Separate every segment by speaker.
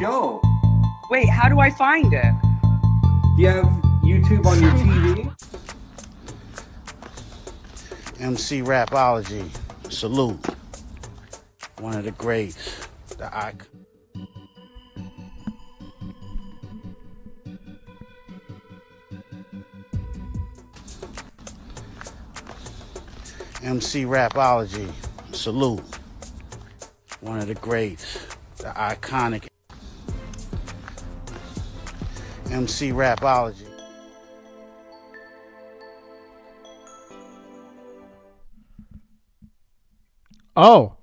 Speaker 1: show.
Speaker 2: Wait, how do I find it?
Speaker 1: Do you have YouTube on your TV?
Speaker 3: MC Rapology, salute. One of the greats, the icon. MC Rapology, salute. One of the greats, the iconic. MC Rapology.
Speaker 4: Oh,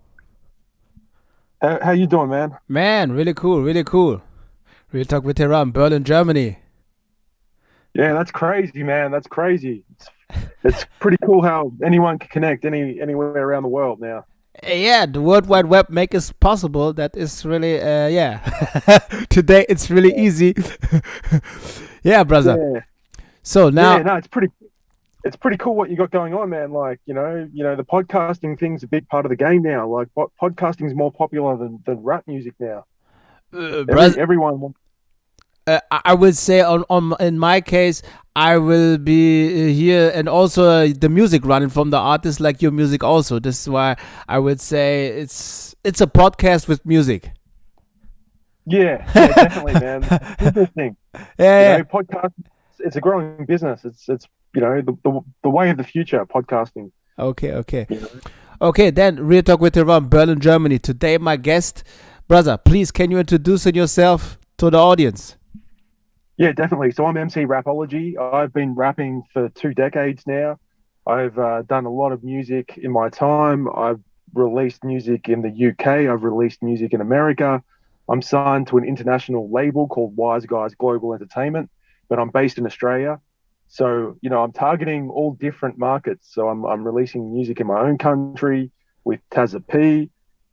Speaker 5: How you doing, man?
Speaker 4: man, really cool, really cool. Real Talk with Heron, Berlin, Germany.
Speaker 5: Yeah, that's crazy, man. That's crazy. It's pretty cool how anyone can connect anywhere around the world now.
Speaker 4: Yeah, the World Wide Web makes it possible. That is really, yeah. Today it's really easy. Yeah, brother.
Speaker 5: Yeah.
Speaker 4: So now,
Speaker 5: Yeah, no, it's pretty cool what you got going on, man. Like, you know, the podcasting thing's a big part of the game now. Like, podcasting is more popular than rap music now.
Speaker 4: brother,
Speaker 5: Everyone wants.
Speaker 4: I would say on in my case, I will be here, and also the music running from the artist like your music also. This is why I would say it's a podcast with music.
Speaker 5: Yeah, definitely, man. It's interesting.
Speaker 4: Yeah,
Speaker 5: You know, podcast. It's a growing business. It's you know the way of the future. Podcasting.
Speaker 4: Okay.
Speaker 5: You know?
Speaker 4: Okay, then Real Talk with Heron, Berlin, Germany. Today my guest, brother, please can you introduce yourself to the audience?
Speaker 5: Yeah, definitely. So I'm MC Rapology. I've been rapping for 2 decades now. I've done a lot of music in my time. I've released music in the UK. I've released music in America. I'm signed to an international label called Wise Guys Global Entertainment, but I'm based in Australia. So, you know, I'm targeting all different markets. So I'm releasing music in my own country with Tazza P,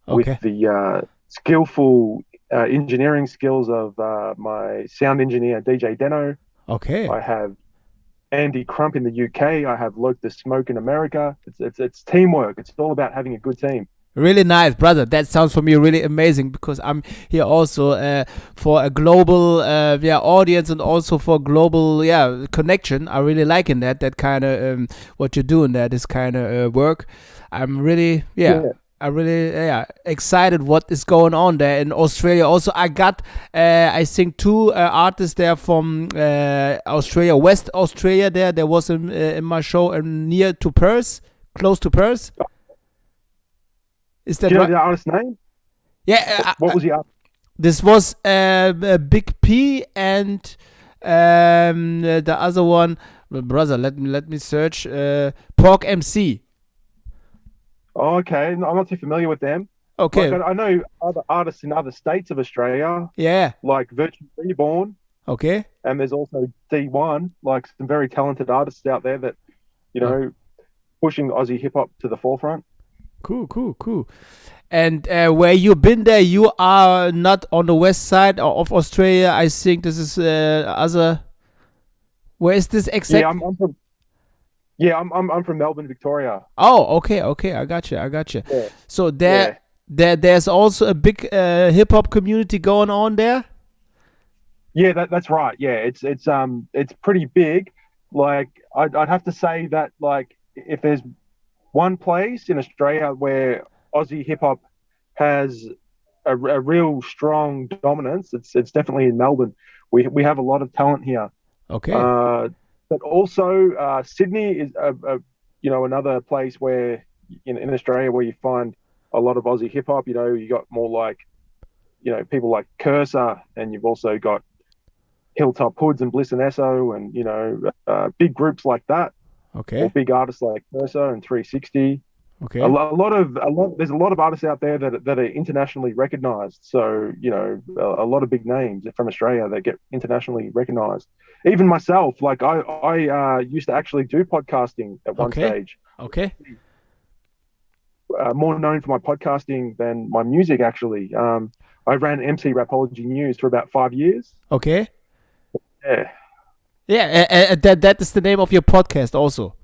Speaker 5: with the skillful engineering skills of my sound engineer DJ Deno.
Speaker 4: Okay.
Speaker 5: I have Andy Crump in the UK. I have Loke the Smoke in America. It's teamwork. It's all about having a good team.
Speaker 4: Really nice, brother. That sounds for me really amazing, because I'm here also for a global audience, and also for global connection. I really liking that kind of what you're doing there, this kind of work. I'm really I'm really excited what is going on there in Australia. Also, I got I think 2 artists there from Australia, West Australia. There was in my show near to Perth, close to Perth. Is that
Speaker 5: Do you know
Speaker 4: right?
Speaker 5: the artist's name?
Speaker 4: Yeah.
Speaker 5: What was the artist?
Speaker 4: This was Big P and the other one, brother. Let me search. Pork MC.
Speaker 5: Oh, okay. I'm not too familiar with them.
Speaker 4: Okay.
Speaker 5: Like, I know other artists in other states of Australia,
Speaker 4: Yeah.
Speaker 5: like Virtual Reborn,
Speaker 4: Okay.
Speaker 5: and there's also D1, like some very talented artists out there that, you know, pushing Aussie hip hop to the forefront.
Speaker 4: Cool. And where you been there, you are not on the west side of Australia. I think this is other. Where is this exactly?
Speaker 5: Yeah, I'm from. Yeah, I'm from Melbourne, Victoria.
Speaker 4: Oh, okay. I got you.
Speaker 5: Yeah.
Speaker 4: So there's also a big hip hop community going on there.
Speaker 5: Yeah, that's right. Yeah, it's pretty big. Like I'd have to say that, like, if there's one place in Australia where Aussie hip hop has a real strong dominance, it's definitely in Melbourne. We have a lot of talent here.
Speaker 4: Okay.
Speaker 5: But also Sydney is another place where in Australia where you find a lot of Aussie hip hop. You know, you got more like, you know, people like Cursor, and you've also got Hilltop Hoods and Bliss and Esso, and, you know, big groups like that.
Speaker 4: Okay.
Speaker 5: Or big artists like Cursor and 360.
Speaker 4: Okay.
Speaker 5: There's a lot of artists out there that are internationally recognized. So, you know, a lot of big names from Australia that get internationally recognized. Even myself, like I used to actually do podcasting at one stage.
Speaker 4: Okay.
Speaker 5: More known for my podcasting than my music, actually. I ran MC Rapology News for about 5 years.
Speaker 4: Okay.
Speaker 5: Yeah.
Speaker 4: Yeah, that is the name of your podcast also.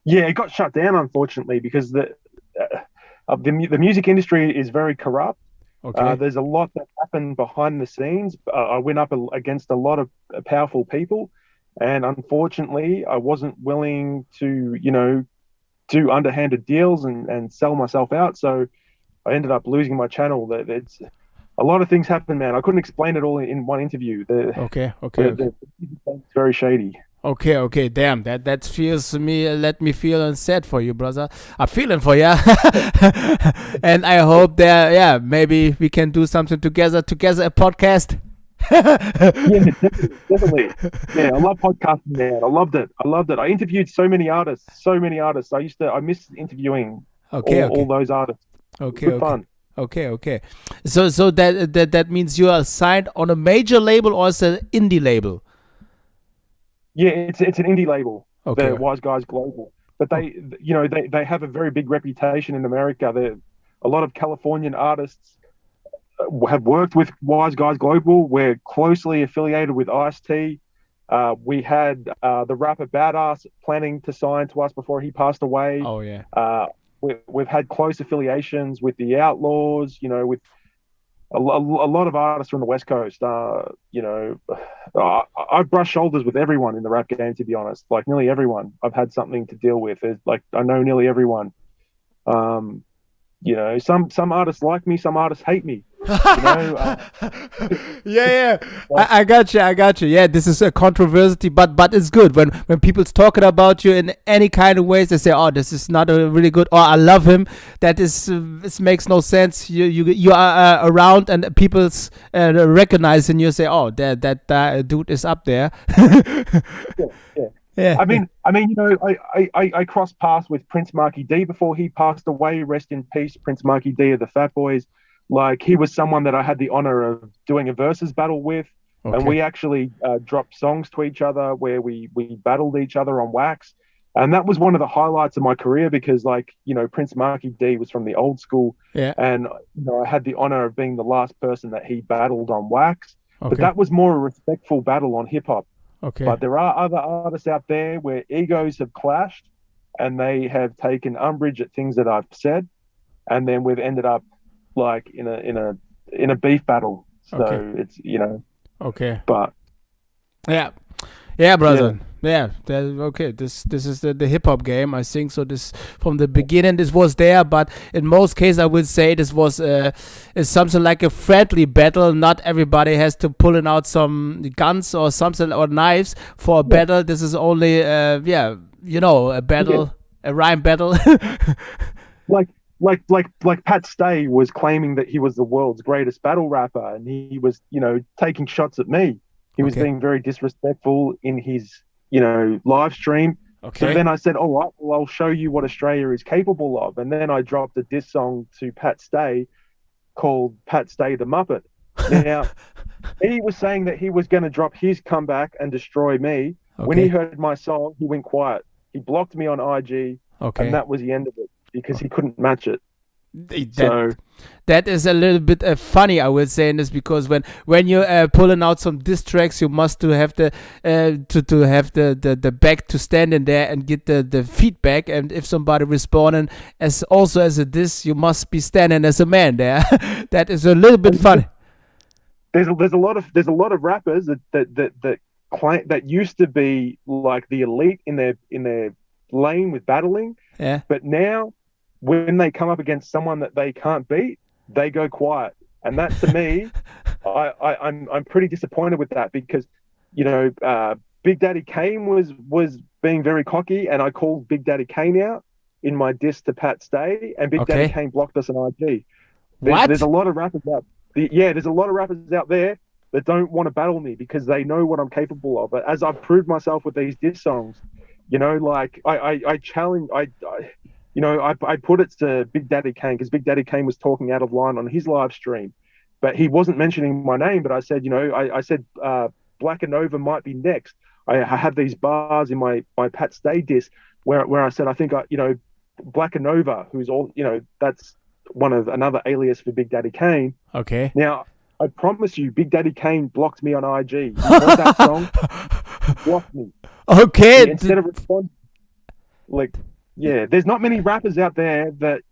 Speaker 5: Yeah, it got shut down, unfortunately, because the music industry is very corrupt.
Speaker 4: Okay.
Speaker 5: There's a lot that happened behind the scenes. I went up against a lot of powerful people, and unfortunately, I wasn't willing to, do underhanded deals and sell myself out. So I ended up losing my channel. It's a lot of things happened, man. I couldn't explain it all in one interview.
Speaker 4: Okay.
Speaker 5: It's very shady.
Speaker 4: Okay, damn, that feels me, let me feel sad for you, brother. I'm feeling for you. And I hope that, yeah, maybe we can do something together, a podcast.
Speaker 5: Yeah, definitely. Yeah, I love podcasting, man. I loved it. I interviewed so many artists. I miss interviewing all those artists. Good fun.
Speaker 4: Okay. So that means you are signed on a major label or is it an indie label?
Speaker 5: Yeah, it's an indie label,
Speaker 4: Okay.
Speaker 5: the Wise Guys Global. But they have a very big reputation in America. A lot of Californian artists have worked with Wise Guys Global. We're closely affiliated with Ice-T. We had the rapper Badass planning to sign to us before he passed away.
Speaker 4: Oh yeah.
Speaker 5: We've had close affiliations with the Outlaws. With a lot of artists from the West Coast. I've brushed shoulders with everyone in the rap game, to be honest. Like nearly everyone, I've had something to deal with. I know nearly everyone. Some artists like me, some artists hate me.
Speaker 4: Yeah. I got you. Yeah, this is a controversy, but it's good when people's talking about you in any kind of ways. They say, "Oh, this is not a really good," or "I love him." That is, this makes no sense. You are around and people's recognizing you. Say, "Oh, that dude is up there."
Speaker 5: Yeah. I mean, I crossed paths with Prince Marky D before he passed away. Rest in peace, Prince Marky D of the Fat Boys. Like he was someone that I had the honor of doing a versus battle with, and we actually dropped songs to each other where we battled each other on wax, and that was one of the highlights of my career because, Prince Marky D was from the old school, and I had the honor of being the last person that he battled on wax. But that was more a respectful battle on hip hop.
Speaker 4: Okay.
Speaker 5: But there are other artists out there where egos have clashed, and they have taken umbrage at things that I've said, and then we've ended up in a beef battle. So it's
Speaker 4: Okay.
Speaker 5: But
Speaker 4: yeah, brother. Yeah. This is the hip hop game. I think so. This from the beginning, this was there, but in most cases, I would say this was is something like a friendly battle. Not everybody has to pulling out some guns or something or knives for a battle. This is only a battle, a rhyme battle.
Speaker 5: Like Pat Stay was claiming that he was the world's greatest battle rapper, and he was, taking shots at me. He was being very disrespectful in his, live stream.
Speaker 4: Okay.
Speaker 5: So then I said, all right, well, I'll show you what Australia is capable of. And then I dropped a diss song to Pat Stay called Pat Stay the Muppet. Now, he was saying that he was going to drop his comeback and destroy me. When he heard my song, he went quiet. He blocked me on IG, and that was the end of it. Because he couldn't match it.
Speaker 4: That is a little bit funny, I would say, in this, because when you're pulling out some diss tracks, you must to have the to have the back to stand in there and get the feedback. And if somebody responding as a diss, you must be standing as a man there. That is a little bit funny.
Speaker 5: There's a lot of rappers that used to be like the elite in their lane with battling.
Speaker 4: Yeah.
Speaker 5: But now, when they come up against someone that they can't beat, they go quiet, and that to me, I'm pretty disappointed with that because, Big Daddy Kane was being very cocky, and I called Big Daddy Kane out in my diss to Pat Stay, and Big Daddy Kane blocked us on IG. There's a lot of rappers out. There's a lot of rappers out there that don't want to battle me because they know what I'm capable of. But as I've proved myself with these diss songs, I challenge. I put it to Big Daddy Kane because Big Daddy Kane was talking out of line on his live stream, but he wasn't mentioning my name. But I said, I said Black and Nova might be next. I have these bars in my Pat Stay diss where I said I think Black and Nova, who's all that's another alias for Big Daddy Kane.
Speaker 4: Okay.
Speaker 5: Now I promise you, Big Daddy Kane blocked me on IG. You heard that song? He blocked me.
Speaker 4: Okay.
Speaker 5: Instead of responding, there's not many rappers out there that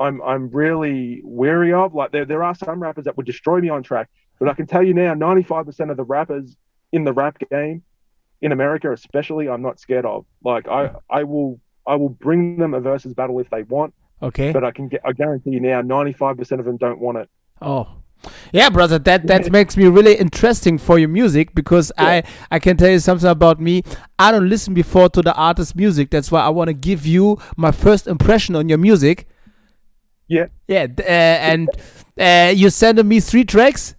Speaker 5: I'm really wary of. Like there are some rappers that would destroy me on track, but I can tell you now, 95% of the rappers in the rap game, in America especially, I'm not scared of. Like I will bring them a versus battle if they want.
Speaker 4: Okay.
Speaker 5: But I guarantee you now, 95% of them don't want it.
Speaker 4: Oh. Yeah, brother, that makes me really interesting for your music, because I can tell you something about me. I don't listen before to the artist's music. That's why I want to give you my first impression on your music.
Speaker 5: Yeah.
Speaker 4: Yeah, and you sent me 3 tracks?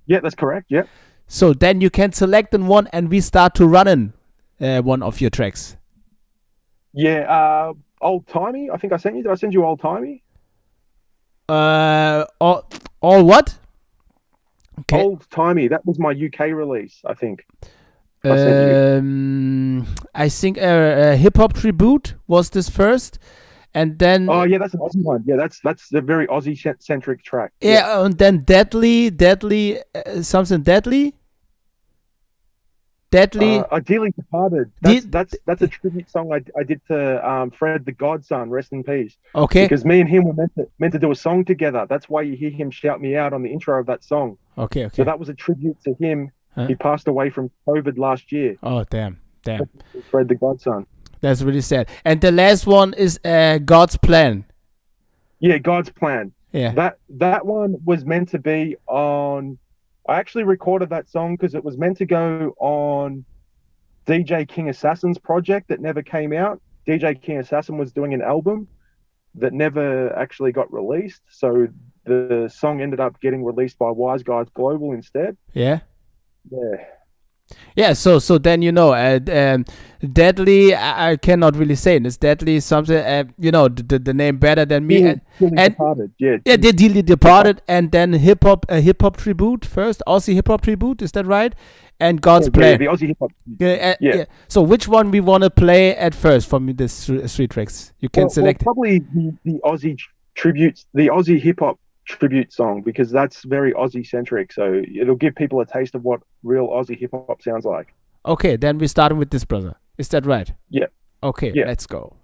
Speaker 5: Yeah, that's correct, yeah.
Speaker 4: So then you can select in one and we start to run in one of your tracks.
Speaker 5: Yeah, Old Timey, I think I sent you. Did I send you Old Timey?
Speaker 4: All what? Okay.
Speaker 5: Old Timey. That was my UK release, I think. I
Speaker 4: think Hip Hop Tribute was this first, and then.
Speaker 5: Oh yeah, that's an Aussie one. Yeah, that's a very Aussie centric track.
Speaker 4: Yeah, and then Deadly, something Deadly.
Speaker 5: Ideally Departed. That's a tribute song I did to Fred the Godson, rest in peace.
Speaker 4: Okay.
Speaker 5: Because me and him were meant to do a song together. That's why you hear him shout me out on the intro of that song.
Speaker 4: Okay.
Speaker 5: So that was a tribute to him. Huh? He passed away from COVID last year.
Speaker 4: Oh damn.
Speaker 5: Fred the Godson. That's
Speaker 4: really sad. And the last one is God's Plan.
Speaker 5: Yeah, God's Plan.
Speaker 4: Yeah.
Speaker 5: That one was meant to be on. I actually recorded that song because it was meant to go on DJ King Assassin's project that never came out. DJ King Assassin was doing an album that never actually got released. So the song ended up getting released by Wise Guys Global instead.
Speaker 4: Yeah.
Speaker 5: Yeah.
Speaker 4: Yeah, so then Deadly, I cannot really say it. It's Deadly something, the name better than me.
Speaker 5: And Departed,
Speaker 4: Dearly Departed, and then Hip Hop Tribute first, Aussie Hip Hop Tribute, is that right? And God's Plan.
Speaker 5: The Aussie Hip Hop.
Speaker 4: Yeah. So which one we want to play at first from these 3 tracks? You can select.
Speaker 5: Probably the Aussie tributes, the Aussie Hip Hop tribute song, because that's very Aussie centric, so it'll give people a taste of what real Aussie hip hop sounds like.
Speaker 4: Okay, then we start with this, brother. Is that right?
Speaker 5: Yeah.
Speaker 4: Okay, yeah. Let's go.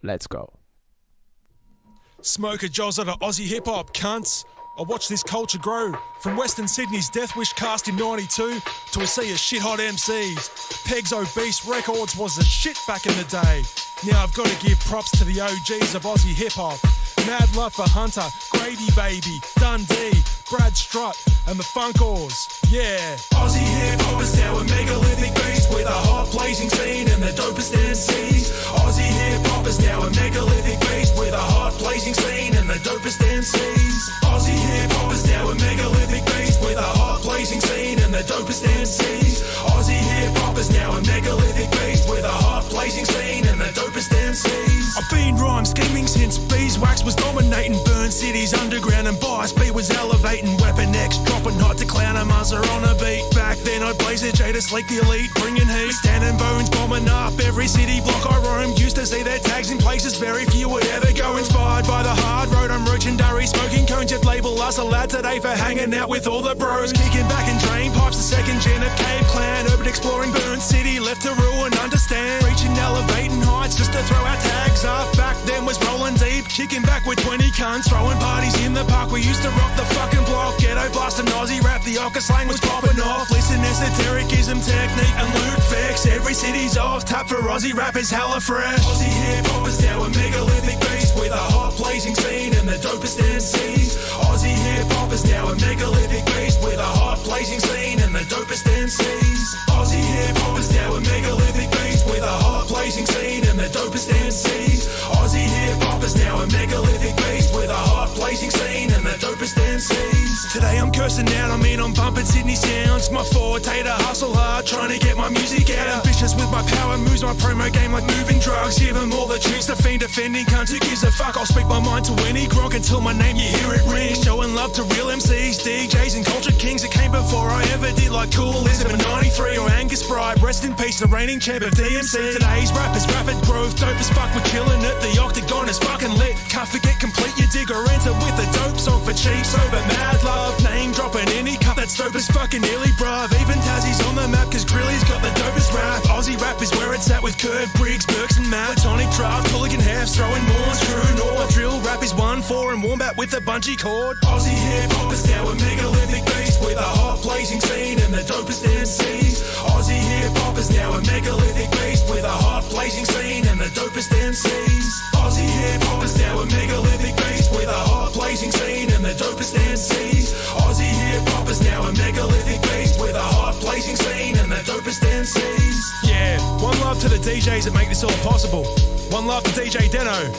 Speaker 6: Smoker Joz out of Aussie hip hop, cunts. I watched this culture grow from Western Sydney's Death Wish cast in 92 to a sea of shit hot MCs. Peg's Obese Records was the shit back in the day. Now I've got to give props to the OGs of Aussie hip hop. Mad love for Hunter, Grady Baby, Dundee, Brad Strutt, and the Funkors. Yeah. Aussie hip hop is now a megalithic beast with a hot blazing scene and the dopest MCs. Aussie hip hop is now a megalithic beast with a hot blazing scene and the dopest MCs. Aussie hip hop is now a megalithic beast with a hot blazing scene and the dopest MCs. Aussie hip hop is now a megalithic beast with a hot blazing scene and the dopest MCs. I've been rhyme scheming since beeswax was dominating Burn City's underground and Bias B was elevating. Weapon X dropping hot to clown a muzzer on a beat. Back then I'd blaze a Jada Sleek the elite, bringing heat. Standing bones bombing up every city block I roamed. Used to see their tags in places very few would ever go. Inspired by the hard road, I'm roaching Durry, smoking cones. You'd label us a lad today for hanging out with all the bros. Kicking back in drain pipes, the second gen of Cave Clan. Urban exploring Burn City, left to rule and understand. Reaching elevating heights just to throw our tags up. Back then was rolling deep, kicking back with 20 cunts. Throwing parties in the park, we used to rock the fucking block. Ghetto blasting Aussie rap, the Ocker slang was popping off. Listen, esotericism, technique and loot fix. Every city's off tap for Aussie rap is hella fresh. Aussie hip hop is now a megalithic beast with a hot blazing scene and the dopest MCs. Aussie hip hop is now a megalithic beast with a hot blazing scene and the dopest MCs. Aussie hip hop is now a megalithic beast with a hot blazing scene and the dopest MCs. Aussie hip hop is now a megalithic beast with a hot blazing scene and the dopest MCs. Today I'm cursing out, I'm bumping Sydney sounds. My forte to hustle hard, trying to get my music out. Ambitious with my power moves, my promo game like moving drugs. Give them all the tunes, the fiend defending cunts. Who gives a fuck? I'll speak my mind to any grog until my name you hear it ring. Showing love to real MCs, DJs and culture kings that came before I ever did, like Coolism in 93 or Angus Pride. Rest in peace, the reigning champ of DMC. Today's rappers, rapid growth, dope as fuck, we're killing it. The octagon is fucking lit. Can't forget complete your digger, enter with a dope song for cheap. Sober mad love, name dropping any cut that's dope as fucking nearly bruv. Even Tassie's on the map cause Grilly's got the dopest rap. Aussie rap is where it's at with Kurt Briggs, Burks and Matt, Tonic Draft, Hooligan Halves, throwing Morns, True North. Drill rap is 1-4 and Wombat with a bungee cord. Aussie hip hop is now a megalithic beast with a hot blazing scene and the dopest MCs. Aussie hip hop is now a megalithic beast with a hot blazing scene and the dopest MCs. Aussie hip hop is now a megalithic beast with a hot blazing scene and the dopest MCs. Aussie hip hop is now a megalithic beast with a hot blazing scene and the dopest MCs. Yeah, one love to the DJs that make this all possible. One love to DJ Deno.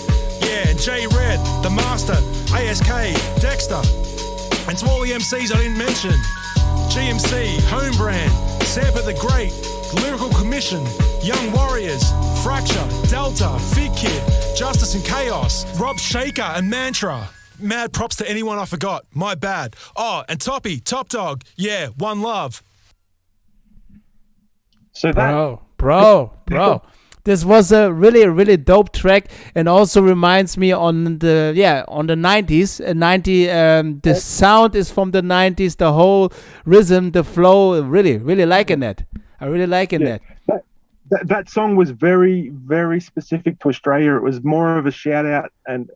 Speaker 6: Yeah, and J Red, The Master, ASK, Dexter. And to all the MCs I didn't mention. GMC, Home Brand, Sampa the Great, Lyrical Commission, Young Warriors, Fracture, Delta, Fig Kid, Justice and Chaos, Rob Shaker and Mantra. Mad props to anyone I forgot. My bad. Oh, and Toppy, Top Dog. Yeah, one love.
Speaker 5: So that
Speaker 4: Bro. This was a really dope track, and also reminds me on the 90s. The sound is from the 90s. The whole rhythm, the flow, really liking that. I really liking that.
Speaker 5: That song was very, very specific to Australia. It was more of a shout out and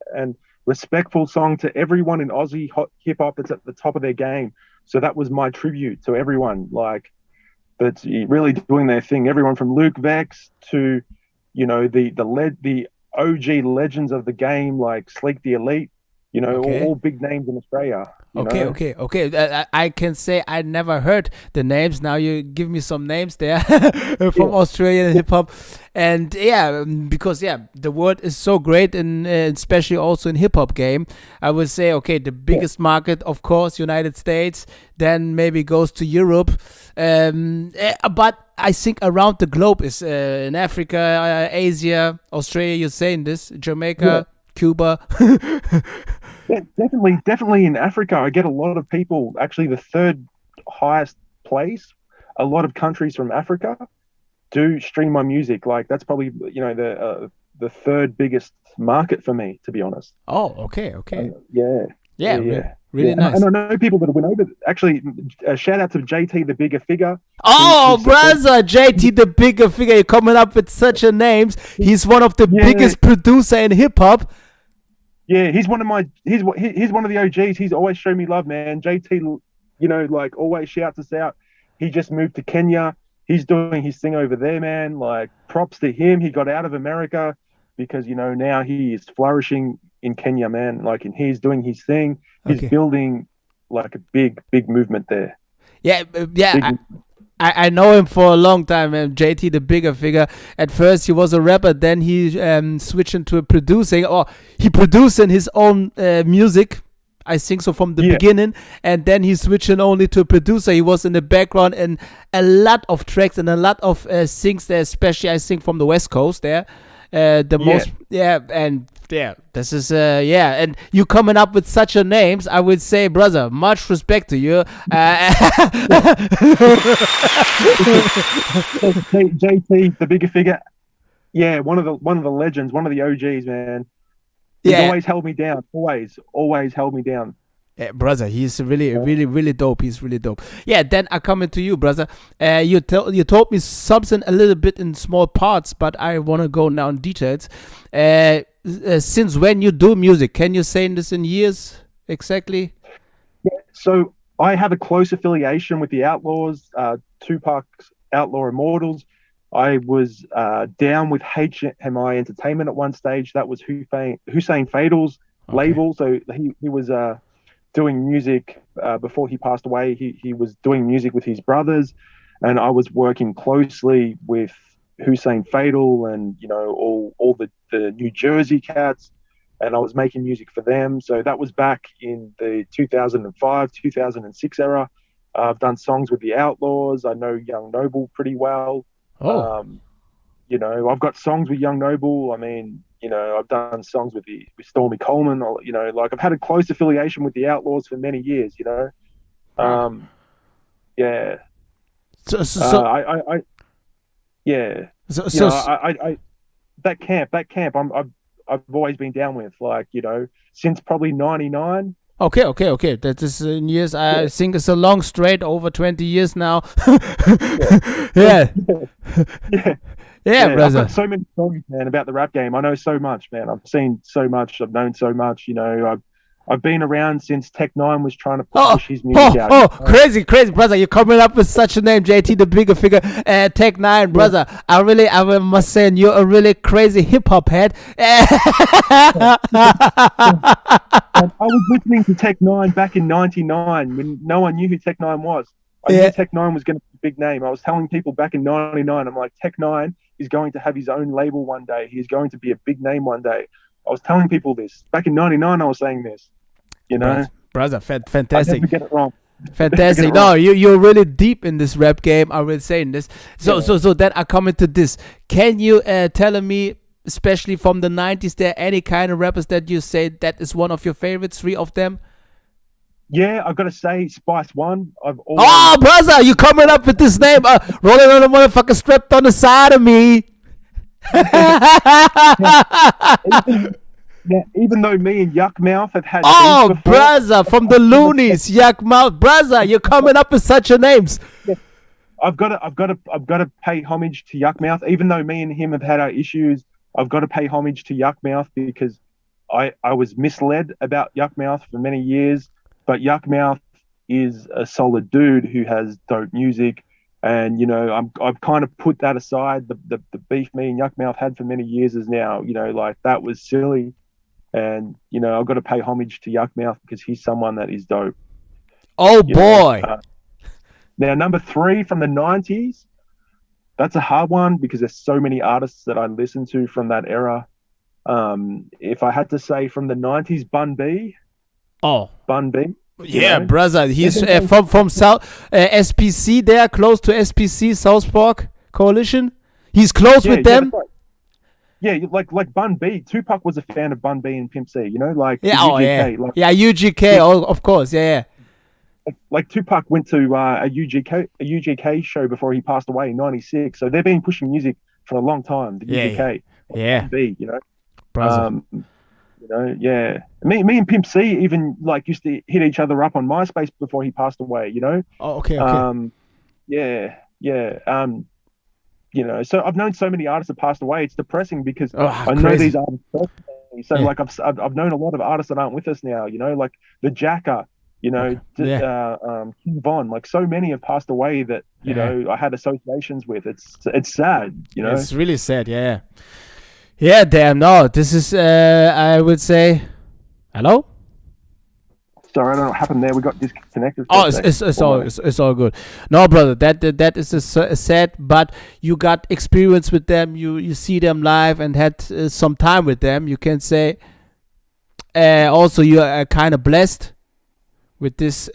Speaker 5: respectful song to everyone in Aussie hip hop that's at the top of their game. So that was my tribute to everyone, like, that's really doing their thing. Everyone from Luke Vex to, you know, the OG legends of the game, like Sleek the Elite, you know, all big names in Australia.
Speaker 4: Okay. I can say I never heard the names. Now you give me some names there from Australian hip hop, and because the word is so great, and especially also in hip hop game. I would say the biggest market, of course, United States. Then maybe goes to Europe, but I think around the globe is in Africa, Asia, Australia. You're saying this, Jamaica, Cuba.
Speaker 5: Yeah, definitely in Africa. I get a lot of people, actually the third highest place, a lot of countries from Africa do stream my music. Like, that's probably, you know, the third biggest market for me, to be honest.
Speaker 4: Oh, okay.
Speaker 5: Really
Speaker 4: nice.
Speaker 5: And I know people that went over. Actually, shout out to JT, the bigger figure.
Speaker 4: Oh, brother, JT, the bigger figure. You're coming up with such a names. He's one of the biggest producer in hip hop.
Speaker 5: Yeah, he's one of the OGs. He's always shown me love, man. JT, you know, like, always shouts us out. He just moved to Kenya. He's doing his thing over there, man. Like, props to him. He got out of America because, you know, now he is flourishing in Kenya, man. Like, and he's doing his thing. He's building like a big movement there.
Speaker 4: I know him for a long time, JT, the bigger figure. At first he was a rapper, then he switched into producing, or he producing his own music, I think so, from the beginning, and then he switched only to a producer. He was in the background and a lot of tracks and a lot of things there, especially I think from the West Coast there. This is and you coming up with such a names, I would say, brother, much respect to you.
Speaker 5: JT, the bigger figure, one of the legends, one of the OGs, man. He's always held me down, always held me down.
Speaker 4: Yeah, brother, he's really dope. He's really dope. Yeah, then I come into you, brother. You told me something a little bit in small parts, but I want to go now in details. Since when you do music? Can you say this in years exactly?
Speaker 5: Yeah, so I have a close affiliation with the Outlaws, Tupac's Outlaw Immortals. I was down with HMI Entertainment at one stage. That was Hussein Fatal's label. So he was doing music before he passed away. He was doing music with his brothers, and I was working closely with Hussein Fatal and, you know, all the New Jersey cats, and I was making music for them. So that was back in the 2005, 2006 era. I've done songs with the Outlaws. I know Young Noble pretty well. You know, I've got songs with Young Noble. I mean, you know, I've done songs with Stormy Coleman. You know, like, I've had a close affiliation with the Outlaws for many years, you know. That camp, I've always been down with, like, you know, since probably 99.
Speaker 4: Okay. That is in years. I think it's a long straight over 20 years now. Yeah. Yeah,
Speaker 5: I've
Speaker 4: brother.
Speaker 5: got so many stories, man, about the rap game. I know so much, man. I've seen so much. I've known so much. You know, I've been around since Tech Nine was trying to push his music out.
Speaker 4: Crazy, brother! You're coming up with such a name, JT, the bigger figure, Tech Nine, brother. I must say, you're a really crazy hip hop head.
Speaker 5: I was listening to Tech Nine back in '99 when no one knew who Tech Nine was. I knew Tech Nine was going to be a big name. I was telling people back in '99, I'm like, Tech Nine is going to have his own label one day. He's going to be a big name one day. I was telling people this back in '99. I was saying this. You know,
Speaker 4: brother, fantastic.
Speaker 5: I never get it wrong.
Speaker 4: Fantastic. No, you're really deep in this rap game. I will say in this. So then I come into this. Can you tell me, especially from the 90s, there any kind of rappers that you say that is one of your favorites? 3 of them.
Speaker 5: Yeah, I've got to say, Spice One.
Speaker 4: Oh, brother, you coming up with this name? Rolling on a motherfucker strapped on the side of me.
Speaker 5: Yeah, even though me and Yuck Mouth have had.
Speaker 4: Oh, brother, from the Loonies, Yuck Mouth, brother, you're coming up with such a names.
Speaker 5: Yeah. I've got to pay homage to Yuck Mouth, even though me and him have had our issues. I've got to pay homage to Yuck Mouth because I was misled about Yuck Mouth for many years. But Yuck Mouth is a solid dude who has dope music, and you know I've kind of put that aside. The beef me and Yuck Mouth had for many years is now, you know, like that was silly, and you know I've got to pay homage to Yuck Mouth because he's someone that is dope.
Speaker 4: Oh boy!
Speaker 5: Now number 3 from the '90s, that's a hard one because there's so many artists that I listen to from that era. If I had to say from the '90s, Bun B. Oh, Bun B.
Speaker 4: Yeah, brother. He's from South SPC. There, close to SPC, South Park Coalition. He's close with them.
Speaker 5: Right. Yeah, like Bun B. Tupac was a fan of Bun B and Pimp C. You know, like
Speaker 4: UGK.
Speaker 5: Like,
Speaker 4: UGK. Oh, of course. Yeah.
Speaker 5: Like Tupac went to a UGK show before he passed away in '96. So they've been pushing music for a long time. The UGK.
Speaker 4: Yeah.
Speaker 5: Bun B, you know.
Speaker 4: Brother.
Speaker 5: You know, yeah. Me and Pimp C even like used to hit each other up on MySpace before he passed away. You know.
Speaker 4: Oh, okay.
Speaker 5: Yeah. You know, so I've known so many artists that passed away. It's depressing because I know these artists personally. So like I've known a lot of artists that aren't with us now. You know, like the Jacker. You know, King Von. Like so many have passed away that you know I had associations with. It's sad. You know,
Speaker 4: it's really sad. Yeah. Yeah, damn, no, this is, I would say, hello?
Speaker 5: Sorry, I don't know what happened there. We got disconnected.
Speaker 4: Oh, it's all good. No, brother, that is a sad, but you got experience with them. You see them live and had some time with them. You can say, also you are kind of blessed with these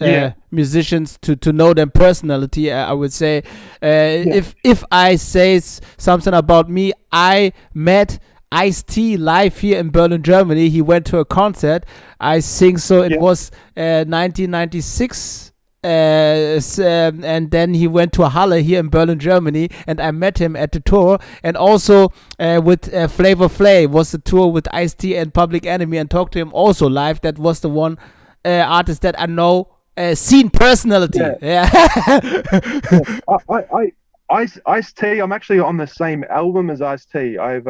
Speaker 4: musicians to know them personality. I would say, if I say something about me, I met Ice-T live here in Berlin, Germany. He went to a concert. I think so. It was 1996. And then he went to a Halle here in Berlin, Germany, and I met him at the tour. And also with Flavor Flav was the tour with Ice-T and Public Enemy, and talked to him also live. That was the one artist that I know seen personality. Ice-T. I'm actually on the same album as Ice-T. I've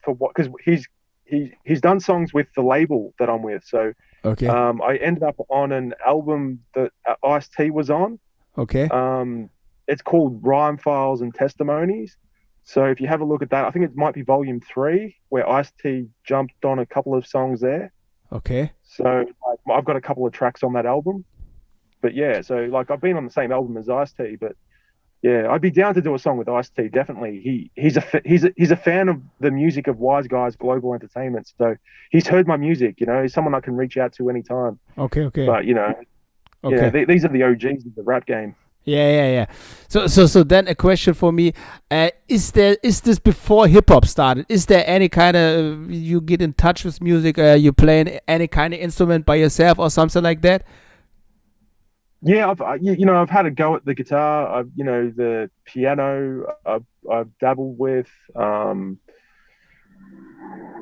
Speaker 4: because he's done songs with the label that I'm with. So I ended up on an album that Ice-T was on. It's called Rhyme Files and Testimonies. So if you have a look at that, I think it might be volume 3 where Ice-T jumped on a couple of songs there. So I've got a couple of tracks on that album. But yeah, so like I've been on the same album as Ice-T, but yeah, I'd be down to do a song with Ice-T. Definitely, he's a fan of the music of Wise Guys Global Entertainment. So he's heard my music. You know, he's someone I can reach out to anytime. But you know, these are the OGs of the rap game. Yeah. So then a question for me: is this before hip hop started? Is there any kind of you get in touch with music? You playing any kind of instrument by yourself or something like that?
Speaker 5: Yeah, I've had a go at the guitar. The piano. I've dabbled with.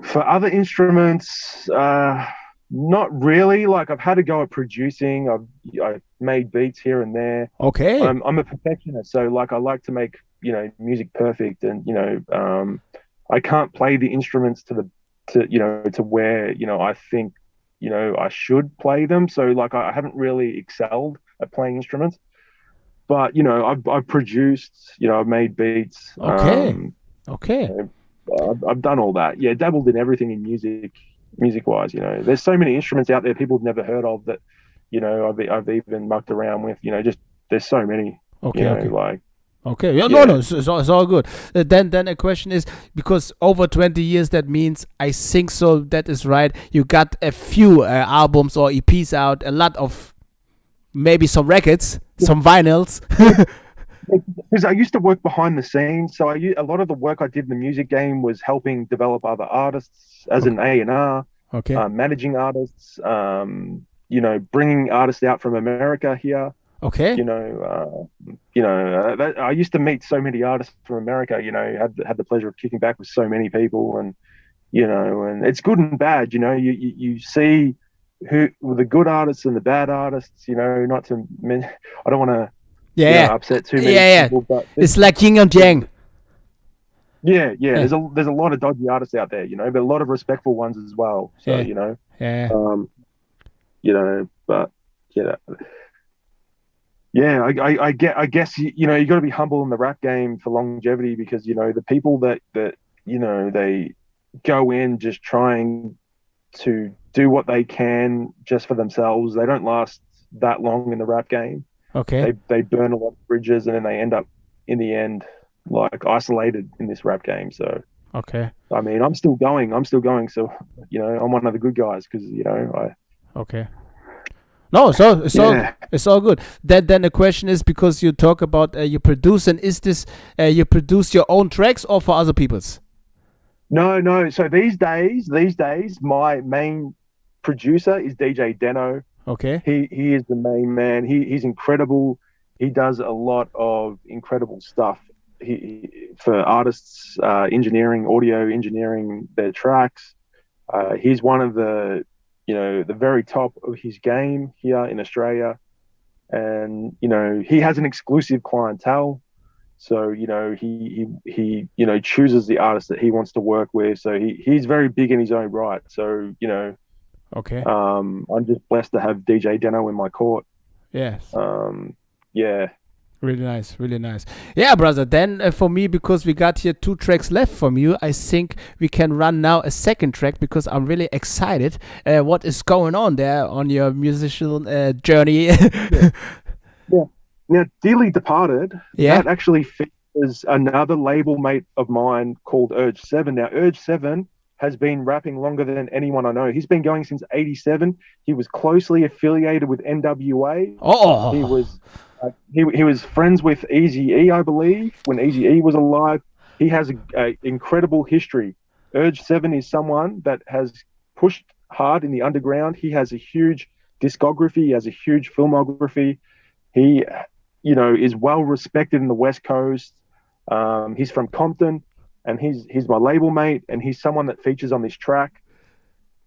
Speaker 5: For other instruments, Not really. Like I've had a go at producing. I've made beats here and there.
Speaker 4: Okay.
Speaker 5: I'm a perfectionist, so like I like to make music perfect, and I can't play the instruments to where I think I should play them. So like I haven't really excelled at playing instruments, but I've produced. I've made beats.
Speaker 4: Okay. Okay.
Speaker 5: I've done all that. Yeah, dabbled in everything in music wise. There's so many instruments out there people have never heard of that I've even mucked around with. Just there's so many.
Speaker 4: Okay. Okay. Yeah, no, it's all good. Then a question is, because over 20 years, that means, I think so, that is right, you got a few albums or EPs out, a lot of, maybe some records, some vinyls.
Speaker 5: Because I used to work behind the scenes, so a lot of the work I did in the music game was helping develop other artists as an A&R, managing artists, bringing artists out from America here.
Speaker 4: Okay.
Speaker 5: I used to meet so many artists from America. Had the pleasure of kicking back with so many people, and and it's good and bad. You see who the good artists and the bad artists. Not to I don't want to upset too many people, but
Speaker 4: it's like yin and yang.
Speaker 5: Yeah. There's a lot of dodgy artists out there, but a lot of respectful ones as well. So but yeah, I guess you got to be humble in the rap game for longevity, because the people that they go in just trying to do what they can just for themselves, they don't last that long in the rap game.
Speaker 4: Okay.
Speaker 5: They burn a lot of bridges, and then they end up in the end like isolated in this rap game. So
Speaker 4: okay.
Speaker 5: I mean, I'm still going. So I'm one of the good guys, because
Speaker 4: Okay. No, so it's all good. Then the question is, because you talk about you produce, and is this you produce your own tracks or for other people's?
Speaker 5: No. So these days, my main producer is DJ Deno.
Speaker 4: Okay.
Speaker 5: He is the main man. He's incredible. He does a lot of incredible stuff. He for artists, engineering, audio engineering their tracks. He's one of the the very top of his game here in Australia, and he has an exclusive clientele, so he chooses the artists that he wants to work with, so he's very big in his own right. So
Speaker 4: okay.
Speaker 5: I'm just blessed to have DJ Deno in my court.
Speaker 4: Yes.
Speaker 5: Yeah.
Speaker 4: Really nice. Yeah, brother. Then for me, because we got here 2 tracks left from you, I think we can run now a second track, because I'm really excited what is going on there on your musical journey.
Speaker 5: Yeah. Now, Dearly Departed, that actually features another label mate of mine called Urge 7. Now, Urge 7 has been rapping longer than anyone I know. He's been going since '87. He was closely affiliated with NWA.
Speaker 4: Oh.
Speaker 5: He was... he was friends with Eazy-E, I believe, when Eazy-E was alive. He has a incredible history. Urge 7 is someone that has pushed hard in the underground. He has a huge discography. He has a huge filmography. He, is well respected in the West Coast. He's from Compton, and he's my label mate, and he's someone that features on this track,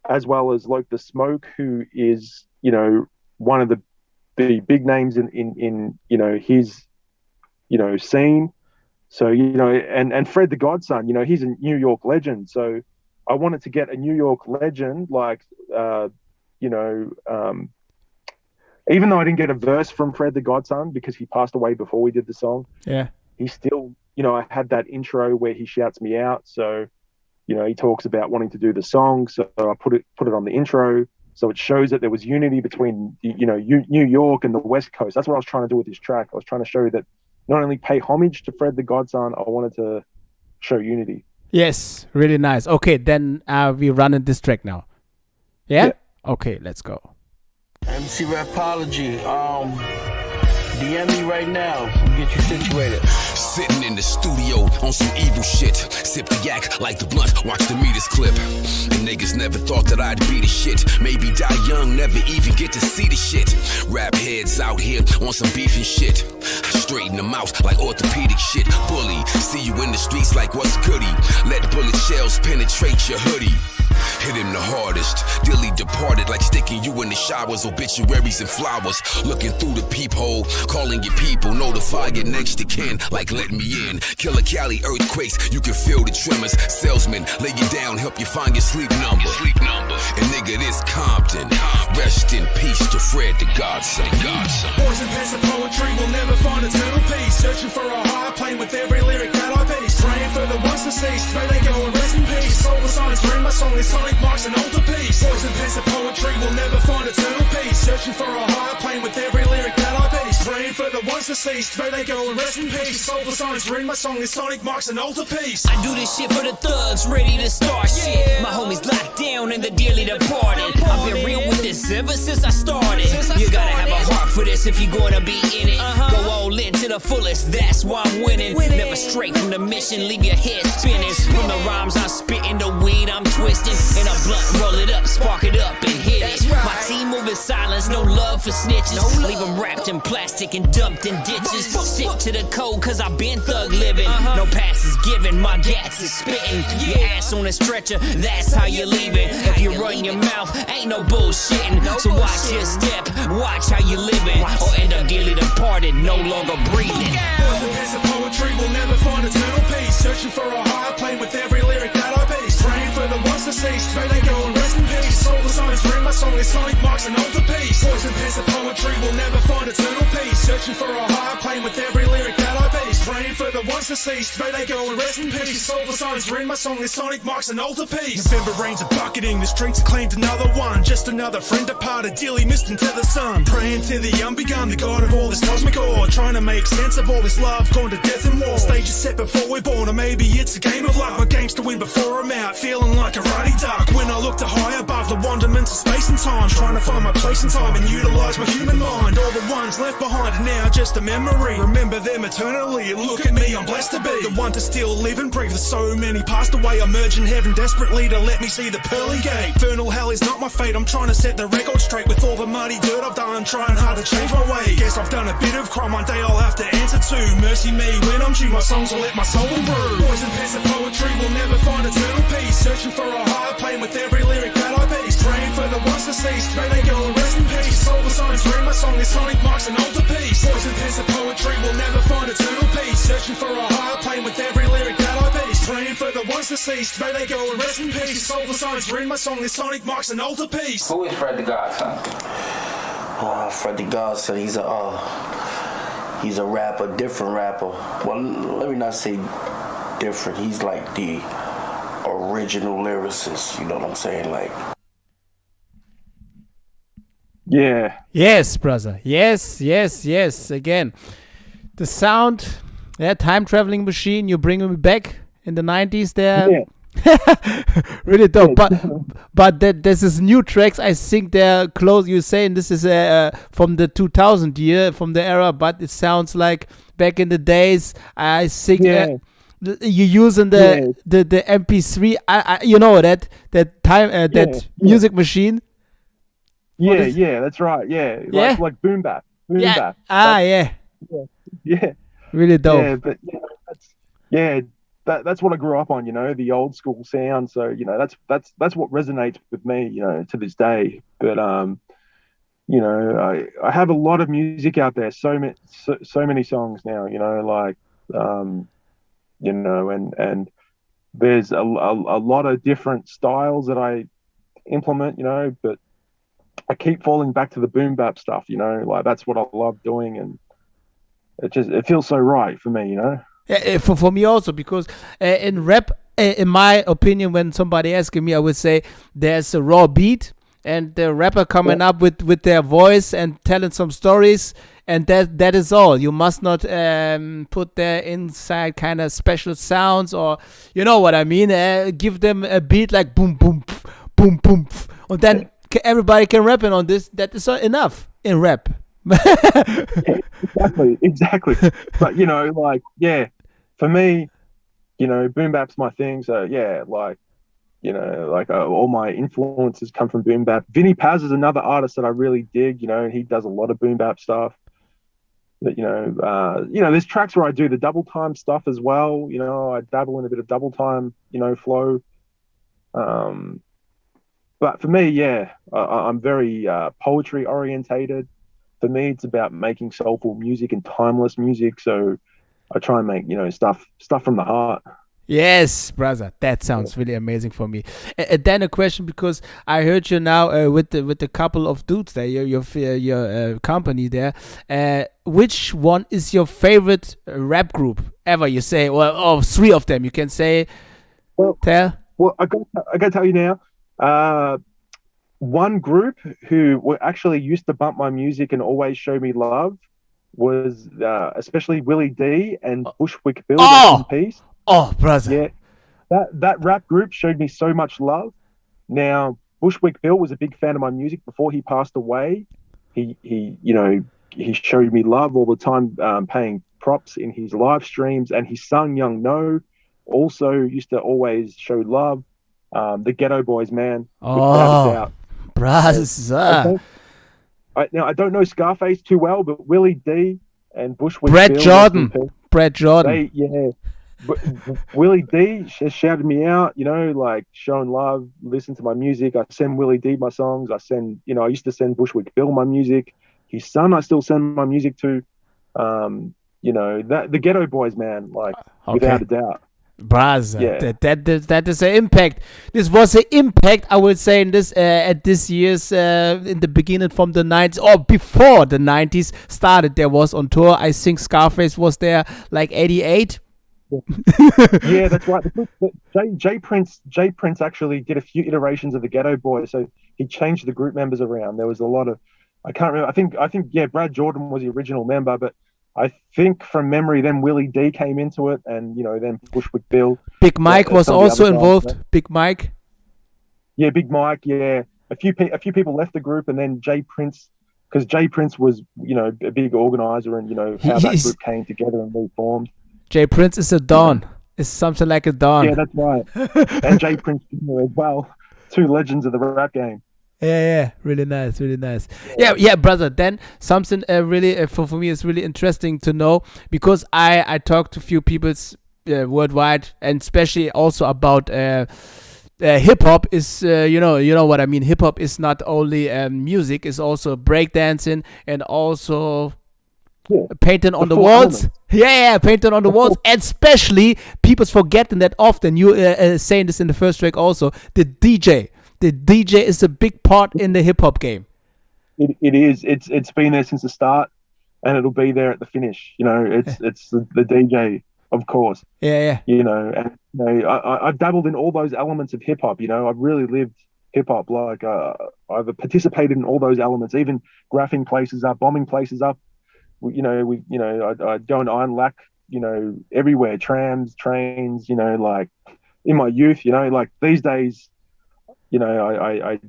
Speaker 5: as well as Loke the Smoke, who is, one of the big names in his scene. So and Fred the Godson, he's a New York legend. So I wanted to get a New York legend, like even though I didn't get a verse from Fred the Godson because he passed away before we did the song.
Speaker 4: Yeah,
Speaker 5: he still I had that intro where he shouts me out. So he talks about wanting to do the song. So I put it on the intro. So it shows that there was unity between, New York and the West Coast. That's what I was trying to do with this track. I was trying to show that not only pay homage to Fred the Godson, I wanted to show unity.
Speaker 4: Yes, really nice. Okay, then we run in this track now. Yeah? Okay, let's go.
Speaker 3: MC Rapology, DM me right now. We'll get you situated. Sitting in the studio on some evil shit. Sip the yak like the blunt, watch the meters clip. And niggas never thought that I'd be the shit. Maybe die young, never even get to see the shit. Rap heads out here on some beef and shit. Straighten them out like orthopedic shit. Bully, see you in the streets like what's goody. Let bullet shells penetrate your hoodie. hit him the hardest. Dilly departed like sticking you in the showers, obituaries and flowers. Looking through the peephole, calling your people, notify your next to kin, like let me in. Killer Cali earthquakes, you can feel the tremors. Salesman, lay you down, help you find your sleep number. And nigga, this Compton. Rest in peace to Fred, the Godson.
Speaker 6: Boys and pens of poetry will never find eternal peace. Searching for a higher plane with every lyric that I piece. Praying for the ones deceased, may they go and rest in peace. Soul the science, bring my song, this sonic marks an altar piece. Boys and pens of poetry will never find eternal peace. Searching for a higher plane with every lyric that I piece. Praying for the ones deceased, may they go and rest in peace. Soul the science, bring my song, this sonic marks an altar piece.
Speaker 7: I do this shit for the thugs, ready to start shit. My homies locked down and the dearly departed. I've been real with this ever since I started. You gotta have a heart for this if you're gonna be in it. Go all in to the fullest, that's why I'm winning. Never straight from the mission, leave your head spinning. From the rhymes I'm spitting, the weed I'm twisting. In a blunt, roll it up, spark it up and hit it. My team moving silence, no love for snitches. Leave them wrapped in plastic and dumped in ditches. Stick to the code cause I've been thug living. No passes given, my gats is spitting. Your ass on a stretcher, that's how you leave it. If you run your mouth, ain't no bullshitting. So watch your step, watch how you living. Or end up dearly departed, no longer breathing.
Speaker 6: Boys and pens of poetry will never find eternal peace. Searching for a higher plane with every lyric that I piece. Praying for the ones deceased, may they go and rest in peace. Soul the science, bring my song, this sonic marks an altar piece. Boys and pens of poetry will never find eternal peace. Searching for a higher plane with every lyric that I piece. Praying for the ones deceased, may they go and rest in peace. Soul the science, bring my song, this sonic marks an altar piece. November rains are bucketing, the streets acclaimed another one. Just another friend departed, dearly missed into the sun. Praying to the unbegun, the god of all this cosmic ore. Trying to make sense of all this love, gone to death and war. Stage is set before we're born, or maybe it's a game of luck. My game's to win before I'm out, feeling like a ruddy duck. When I look to high above the wonderments of space and time, trying to find my place in time and utilize my human mind. All the ones left behind are now just a memory. Remember them eternally, and look at me, I'm blessed to be the one to still live and breathe. There's so many passed away, I'm urging heaven desperately to let me see the pearly gate. Infernal hell is not my fate, I'm trying to set the record straight. With all the muddy dirt I've done, trying hard to change my way. Guess I've done a bit of crime, one day I'll have to answer to. Mercy me when I'm due, my songs will let my soul improve. Boys and pens of poetry will never find eternal peace. Searching for a higher plane with every lyric that I piece. Praying for the ones deceased, may they go and rest in peace. Soul the science, bring my song, this sonic marks an altar piece. Boys and pens of poetry will never find eternal peace. Searching for a higher plane with every lyric that I piece. Praying for the ones deceased, may they go and rest in peace. Soul the science, bring my song, this sonic marks an altar piece.
Speaker 8: Who is Fred the Godson?
Speaker 9: Fred the Godson, he's a rapper, different rapper. Well, let me not say different. He's like the original lyricist. You know what I'm saying? Like.
Speaker 5: Yeah.
Speaker 4: Yes, brother. Yes. Again, the sound, time traveling machine. You bring me back in the 90s there.
Speaker 5: Yeah.
Speaker 4: Really dope. But this is new tracks. I think they're close. You're saying this is from the 2000 year, from the era, but it sounds like back in the days. I think you're using the MP3. You know that music machine.
Speaker 5: Yeah, that's right. Yeah, like boom bap. Bap. Yeah.
Speaker 4: Really dope.
Speaker 5: Yeah, but that's what I grew up on, the old school sound. So, that's what resonates with me, to this day. But I have a lot of music out there, so many songs now, and there's a lot of different styles that I implement, but I keep falling back to the boom bap stuff, that's what I love doing, and it feels so right for me,
Speaker 4: Yeah, for me also, because in rap, in my opinion, when somebody asking me, I would say there's a raw beat and the rapper coming up with their voice and telling some stories, and that is all. You must not put their inside kind of special sounds, or you know what I mean. Give them a beat like boom boom pf, boom boom pf, and then everybody can rap on this. That is enough in rap.
Speaker 5: Exactly. But for me, boom bap's my thing. So all my influences come from boom bap. Vinny Paz is another artist that I really dig. He does a lot of boom bap stuff. But there's tracks where I do the double time stuff as well. I dabble in a bit of double time, flow. But for me, yeah, I'm very poetry orientated. For me, it's about making soulful music and timeless music. So I try and make stuff from the heart.
Speaker 4: Yes, brother, that sounds really amazing for me. And then a question, because I heard you now with the couple of dudes there, your company there. Which one is your favorite rap group ever? You say, well, oh, three of them. You can say, tell.
Speaker 5: Well, I got to tell you now. One group who were actually used to bump my music and always show me love was especially Willie D and Bushwick Bill.
Speaker 4: Oh!
Speaker 5: In peace.
Speaker 4: Oh, brother.
Speaker 5: Yeah, that rap group showed me so much love. Now, Bushwick Bill was a big fan of my music before he passed away. He showed me love all the time, paying props in his live streams, and his son Young No also used to always show love. The Ghetto Boys, man, without a doubt.
Speaker 4: Brother.
Speaker 5: I don't know Scarface too well, but Willie D and Bushwick
Speaker 4: Brad
Speaker 5: Bill,
Speaker 4: Jordan.
Speaker 5: Willie D just shouted me out, like showing love, listen to my music. I send Willie D my songs. I used to send Bushwick Bill my music. His son, I still send my music to. The Ghetto Boys, man, like without a doubt.
Speaker 4: Brother, that is an impact. This was an impact, I would say, in this at this year's in the beginning from the 90s or before the 90s started. There was on tour. I think Scarface was there like 88.
Speaker 5: Yeah, that's right. Jay Prince actually did a few iterations of the Ghetto Boys, so he changed the group members around. There was a lot of, I can't remember. I think Brad Jordan was the original member, but I think from memory, then Willie D came into it, and then Bushwick Bill.
Speaker 4: Big Mike was also involved. Big Mike.
Speaker 5: Yeah, Big Mike. Yeah, a few people left the group, and then Jay Prince, because Jay Prince was a big organizer, and how that group came together and reformed.
Speaker 4: Jay Prince is a Don. It's something like a Don.
Speaker 5: Yeah, that's right. And Jay Prince Jr. as well. Two legends of the rap game.
Speaker 4: Yeah, really nice. Yeah, brother. Then something really for me is really interesting to know, because I talked to a few people worldwide, and especially also about hip hop is you know what I mean. Hip hop is not only music; it's also breakdancing and also painting on the walls. Yeah, painting on the walls. And especially people's forgetting that often. You saying this in the first track also. The DJ. The DJ is a big part in the hip hop game.
Speaker 5: It is. It's been there since the start, and it'll be there at the finish. It's the DJ, of course.
Speaker 4: Yeah.
Speaker 5: I've dabbled in all those elements of hip hop. I've really lived hip hop. Like I've participated in all those elements, even graphing places up, bombing places up. I'd go and iron lack. Everywhere, trams, trains. Like in my youth. Like these days. I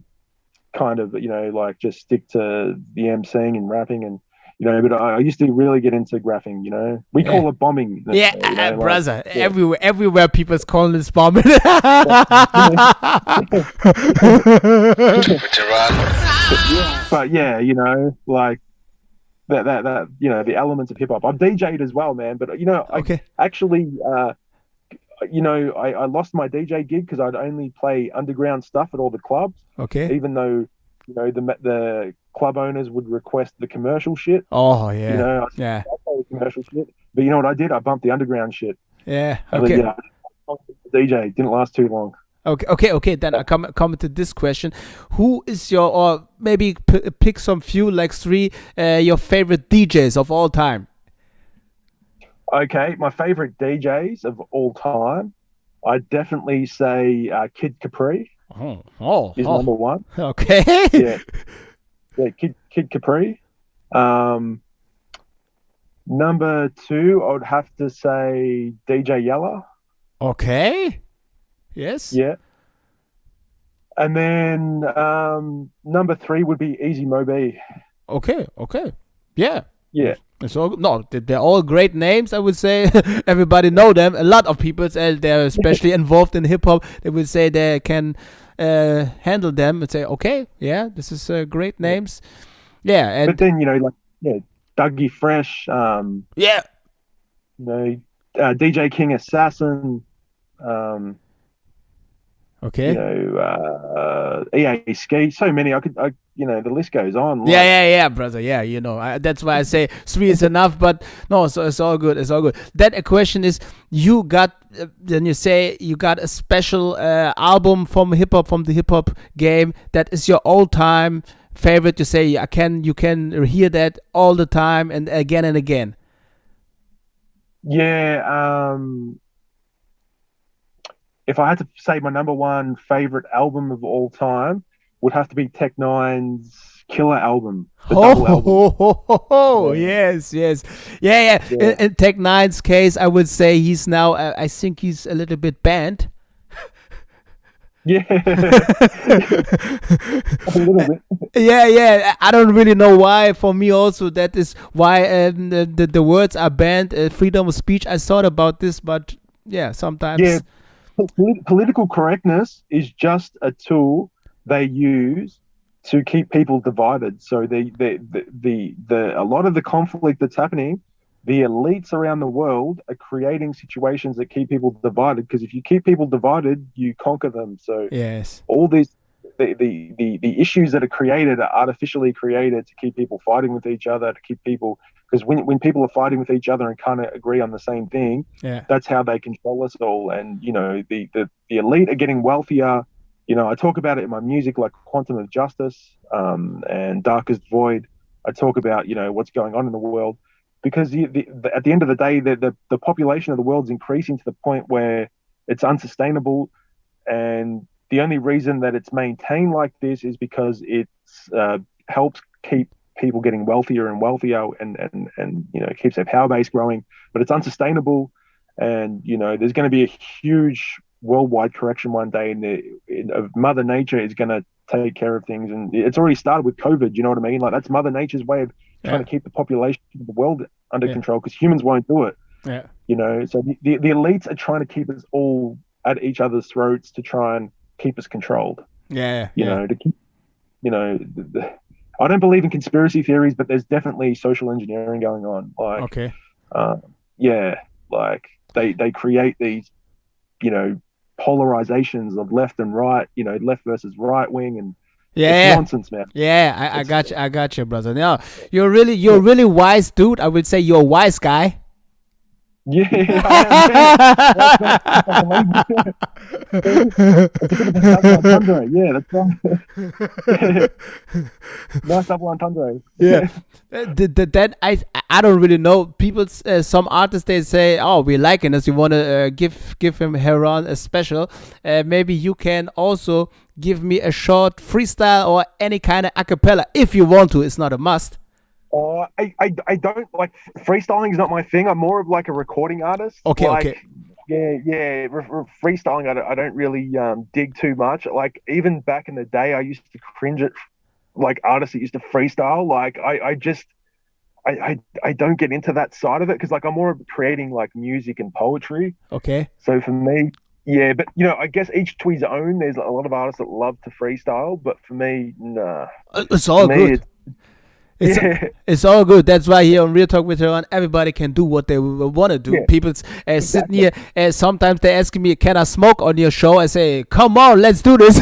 Speaker 5: kind of, like just stick to the emceeing and rapping and, but I used to really get into graphing, we call it bombing.
Speaker 4: Brother, everywhere people's calling this bombing.
Speaker 5: But yeah, like that, the elements of hip hop. I've DJ'd as well, man, but I actually, I lost my DJ gig because I'd only play underground stuff at all the clubs.
Speaker 4: Okay.
Speaker 5: Even though, the club owners would request the commercial shit.
Speaker 4: Oh, yeah.
Speaker 5: I play the commercial shit. But you know what I did? I bumped the underground shit.
Speaker 4: Yeah. Okay.
Speaker 5: DJ didn't last too long.
Speaker 4: Okay. Then I come to this question: who is or maybe pick some few, like three, your favorite DJs of all time?
Speaker 5: Okay, my favorite DJs of all time, I'd definitely say Kid Capri. Is number one.
Speaker 4: Okay.
Speaker 5: Yeah, Kid Capri. Number two, I would have to say DJ Yella.
Speaker 4: Okay. Yes.
Speaker 5: Yeah. And then number three would be Easy Moby.
Speaker 4: Okay. Yeah.
Speaker 5: Yeah.
Speaker 4: They're all great names, I would say. Everybody know them. A lot of people, they're especially involved in hip hop. They would say they can handle them and say, okay, yeah, this is great names. Yeah, and
Speaker 5: but then Dougie Fresh. DJ King Assassin.
Speaker 4: Okay.
Speaker 5: EA Ski, so many. The list goes on.
Speaker 4: Yeah, brother. Yeah, that's why I say 3 is enough. But no, so it's all good. It's all good. Then a question is, you got then you say you got a special album from the hip hop game that is your all time favorite. You say you can hear that all the time and again and again.
Speaker 5: Yeah. If I had to say my number one favorite album of all time, would have to be Tech Nine's Killer album. The double album.
Speaker 4: Yes. Yeah. In Tech Nine's case, I would say he's now, I think he's a little bit banned.
Speaker 5: Yeah. A little bit.
Speaker 4: Yeah. I don't really know why. For me also, that is why the words are banned. Freedom of speech. I thought about this, but yeah, sometimes.
Speaker 5: Yeah. Political correctness is just a tool they use to keep people divided. So a lot of the conflict that's happening, the elites around the world are creating situations that keep people divided. Because if you keep people divided, you conquer them. So
Speaker 4: yes,
Speaker 5: all these the issues that are created are artificially created to keep people fighting with each other, to keep people. Because when people are fighting with each other and can't agree on the same thing, that's how they control us all. And the elite are getting wealthier. I talk about it in my music, like Quantum of Justice and Darkest Void. I talk about what's going on in the world, because at the end of the day, the population of the world's increasing to the point where it's unsustainable, and the only reason that it's maintained like this is because it helps keep people getting wealthier and wealthier, and keeps their power base growing. But it's unsustainable, and there's going to be a huge worldwide correction one day, of Mother Nature is going to take care of things, and it's already started with COVID. You know what I mean? Like, that's Mother Nature's way of trying to keep the population of the world under control, because humans won't do it. So the elites are trying to keep us all at each other's throats to try and keep us controlled. To keep I don't believe in conspiracy theories, but there's definitely social engineering going on. Like, like they create these, polarizations of left and right, left versus right wing, and it's nonsense, man.
Speaker 4: I got you, brother. Now you're really wise dude. I would say you're a wise guy.
Speaker 5: Yeah, that's right. Nice double entendre.
Speaker 4: Yeah. Then I don't really know. People, some artists, they say, "Oh, we're liking this. We want to give him Heron a special." Maybe you can also give me a short freestyle or any kind of a cappella if you want to. It's not a must.
Speaker 5: I don't like freestyling. Is not my thing. I'm more of like a recording artist.
Speaker 4: Okay.
Speaker 5: Yeah. Freestyling, I don't really dig too much. Like, even back in the day, I used to cringe at like artists that used to freestyle. Like, I don't get into that side of it, because like I'm more of creating like music and poetry.
Speaker 4: Okay.
Speaker 5: So for me, yeah, but I guess each to his own. There's a lot of artists that love to freestyle, but for me, nah.
Speaker 4: It's all good. It's all good. That's why here on Real Talk with Heron, everybody can do what they want to do.
Speaker 5: Yeah.
Speaker 4: People sitting here, sometimes they're asking me, can I smoke on your show? I say, come on, let's do this.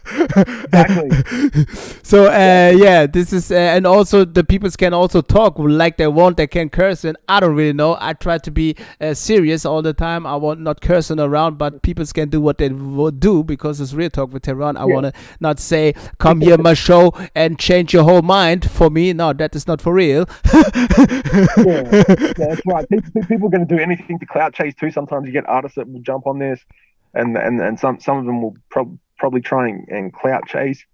Speaker 5: Exactly.
Speaker 4: So this is and also the people can also talk like they want. They can curse, and I don't really know. I try to be serious all the time. I want not cursing around, but people can do what they do, because it's Real Talk with Heron. I want to not say come here my show and change your whole mind. For me, no, that is not for real.
Speaker 5: Yeah, that's right. People are going to do anything to clout chase too. Sometimes you get artists that will jump on this, and some of them will probably try and clout chase,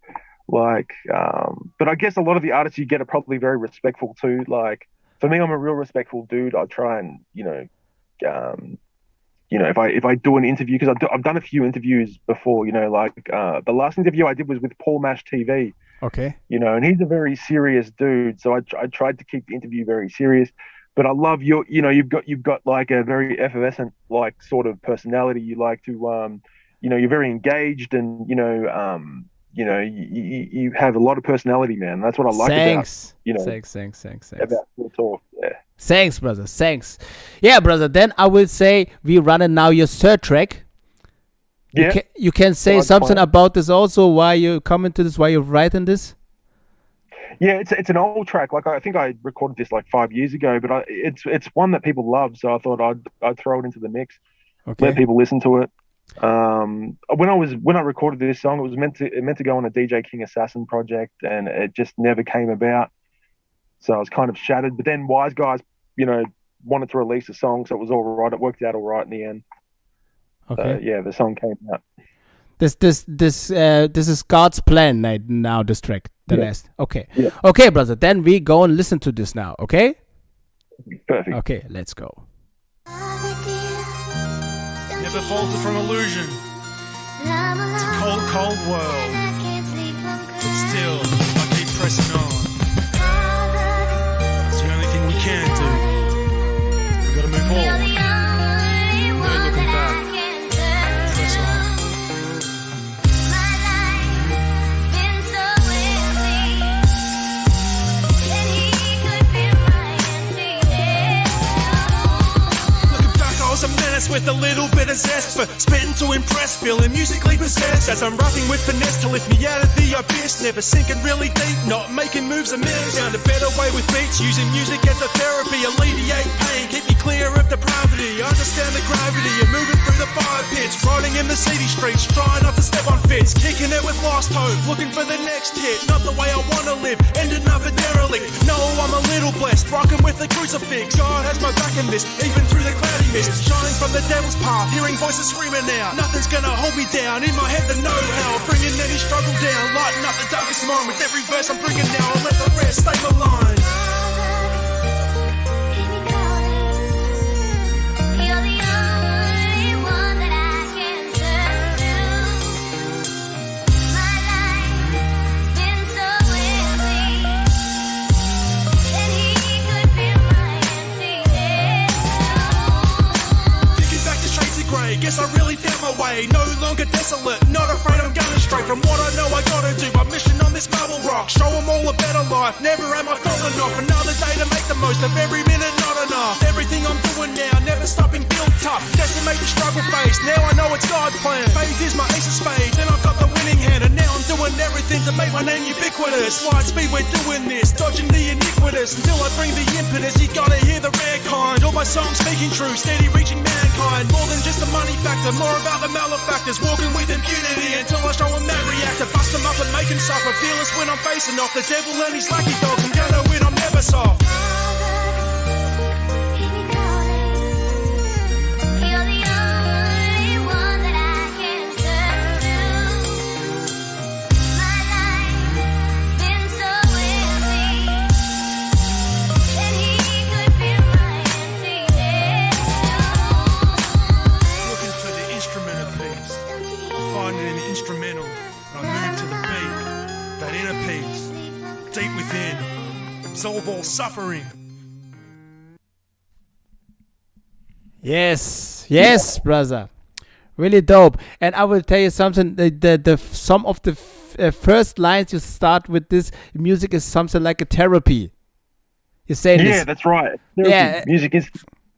Speaker 5: like, but I guess a lot of the artists you get are probably very respectful too. Like, for me, I'm a real respectful dude. I try and if I do an interview, because I've done a few interviews before, like the last interview I did was with Paul Mash TV.
Speaker 4: Okay.
Speaker 5: And he's a very serious dude, so I tried to keep the interview very serious. But I love you've got like a very effervescent like sort of personality. You like to you're very engaged, and you have a lot of personality, man. That's what I like about
Speaker 4: Thanks.
Speaker 5: About Real Talk. Yeah.
Speaker 4: Thanks, brother. Thanks. Yeah, brother. Then I will say we're running now your third track.
Speaker 5: Yeah.
Speaker 4: You can say
Speaker 5: God's
Speaker 4: something
Speaker 5: plan.
Speaker 4: about this also. Why you coming to this? Why you're writing this?
Speaker 5: Yeah, it's an old track. Like I think I recorded this like 5 years ago, but it's one that people love. So I thought I'd throw it into the mix, let
Speaker 4: Okay.
Speaker 5: people listen to it. When I recorded this song, it was meant to go on a DJ King Assassin project, and it just never came about. So I was kind of shattered. But then Wise Guys, wanted to release a song, so it was all right. It worked out all right in the end.
Speaker 4: Okay.
Speaker 5: Yeah, the song came out.
Speaker 4: This is God's plan now. This track, the
Speaker 5: Yeah.
Speaker 4: last. Okay.
Speaker 5: Yeah.
Speaker 4: Okay, brother. Then we go and listen to this now. Okay.
Speaker 5: Perfect.
Speaker 4: Okay. Let's go.
Speaker 6: Never falter from illusion. It's a cold, cold world. But still, I keep pressing on. It's the only thing we can do. We gotta move forward. No looking back. Press on. Looking back, I was a menace with a little bit of zest for spitting to impress, feeling musically possessed as I'm rapping with finesse to lift me out of the abyss. Never sinking really deep, not making moves amiss. Found a better way with beats, using music as a therapy, alleviate pain, keep me clear of depravity. Understand the gravity of moving through the fire pits, riding in the city streets, trying not to step on fits, kicking it with lost hope, looking for the next hit. Not the way I wanna live, ending up a derelict. No, I'm a little blessed, rocking with the crucifix. God has my back in this, even through the cloudy mist, shining from the devil's path, hearing voices screaming out. Nothing's gonna hold me down, in my head the know-how, bringing any struggle down, lighting up the darkest mind with every verse I'm bringing now. I'll let the rest stay maligned. Guess I really found my way, no longer desolate, not afraid I'm going straight from what I know I gotta do. My mission on this marble rock, show them all a better life, never am I falling off. Another day to make the most of every minute, not enough. Everything I'm doing now, never stopping, build tough, decimate the struggle phase. Now I know it's God's plan, faith is my ace of spades, and I've got the winning hand. And now I'm doing everything to make my name ubiquitous. Light speed, we're doing this, dodging the iniquitous, until I bring the impetus. You gotta hear the rare kind, all my songs speaking true, steady reaching mankind. More than just the money factor, more about the malefactors, walking with impunity until I show them that reactor. Bust them up and make them suffer, fearless when I'm facing off the devil and his lucky dogs. I'm gonna win, I'm never soft. Instrumental, and I move to the beat, that inner peace, deep within, absorb all suffering.
Speaker 4: Yes, brother, really dope. And I will tell you something. Some of the first lines you start with this music is something like a therapy. You're saying this?
Speaker 5: Yeah, that's right.
Speaker 4: Yeah,
Speaker 5: music is.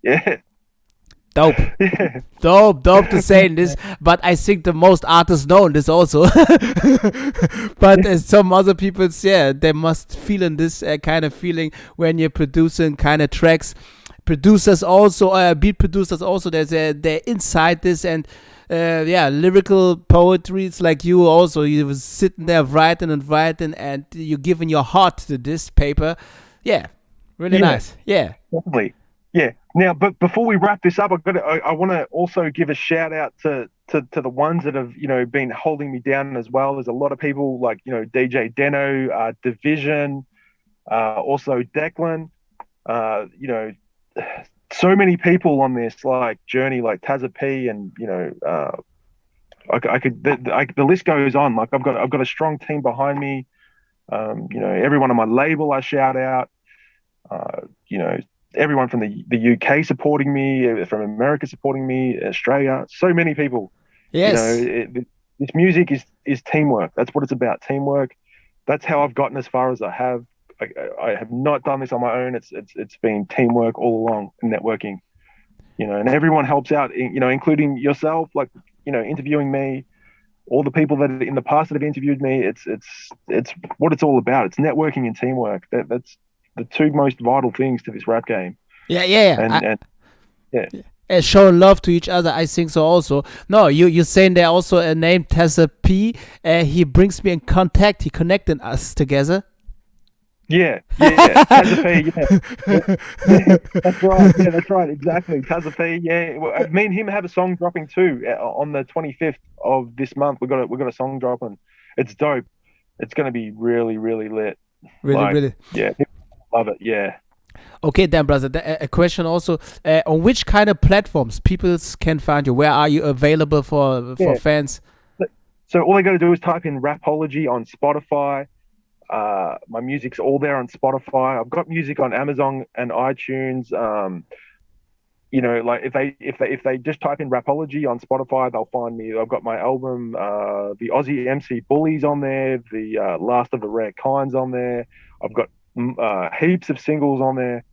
Speaker 5: Yeah.
Speaker 4: Dope.
Speaker 5: Yeah.
Speaker 4: Dope to say this, but I think the most artists know this also. But some other people, they must feel in this kind of feeling when you're producing kind of tracks. Producers also, beat producers also, they're inside this, and lyrical poetry. It's like you also, you was sitting there writing, and you're giving your heart to this paper. Yeah, really nice. Yeah,
Speaker 5: definitely. Yeah. Now, but before we wrap this up, I want to also give a shout out to the ones that have been holding me down as well. There's a lot of people like DJ Deno, Division, also Declan. So many people on this journey, like Tazza P, and the list goes on. Like I've got a strong team behind me. Everyone on my label I shout out. Everyone from the UK supporting me, from America supporting me, Australia, so many people.
Speaker 4: Yes.
Speaker 5: This music is teamwork. That's what it's about, teamwork. That's how I've gotten as far as I have. I have not done this on my own. It's been teamwork all along, networking. And everyone helps out, including yourself. Like interviewing me, all the people that in the past that have interviewed me. It's what it's all about. It's networking and teamwork. That's the two most vital things to this rap game.
Speaker 4: Yeah.
Speaker 5: And
Speaker 4: showing love to each other, I think so also. No, you're saying there also a name Tessa P. He brings me in contact. He connected us together.
Speaker 5: Yeah. Tessa P, yeah, that's right. Yeah, that's right. Exactly. Tessa P, yeah. Well, me and him have a song dropping too on the 25th of this month. We got a song dropping. It's dope. It's going to be really, really lit.
Speaker 4: Really.
Speaker 5: Yeah, love it. Yeah.
Speaker 4: Okay, then, brother. A question also: on which kind of platforms people can find you? Where are you available for fans?
Speaker 5: So all they got to do is type in Rapology on Spotify. My music's all there on Spotify. I've got music on Amazon and iTunes. Like if they just type in Rapology on Spotify, they'll find me. I've got my album, the Aussie MC Bullies on there, the Last of the Rare Kinds on there. I've got heaps of singles on there,